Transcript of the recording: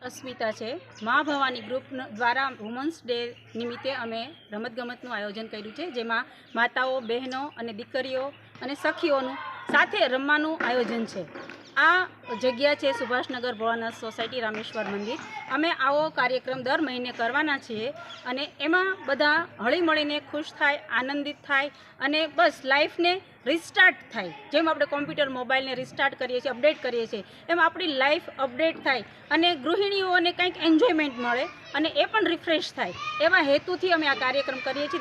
अस्मिता है माँ भवानी ग्रुप द्वारा वुमन्स डे निमित्ते अमे रमतगमतનું आयोजन कर्યું છે જેમાં માતાઓ બહેનો અને દીકરીઓ અને સખીઓનું સાથે રમવાનું આયોજન છે। આ જગ્યા છે સુભાષનગર ભોળાનાથ સોસાયટી રામેશ્વર મંદિર। અમે આવો કાર્યક્રમ દર મહિને કરવાના છીએ અને એમાં બધા હળીમળીને ખુશ થાય, આનંદિત થાય અને બસ લાઈફને रिस्टार्ट थाय। जेम आपणे कॉम्प्यूटर मोबाइल ने रिस्टार्ट करीए छीए, अपडेट करीए छीए, एम आपणी लाइफ अपडेट थाय अने गृहिणीओने कंईक एन्जॉयमेंट मळे अने ए पण रिफ्रेश थाय एवा हेतुथी अमे आ कार्यक्रम करीए छीए।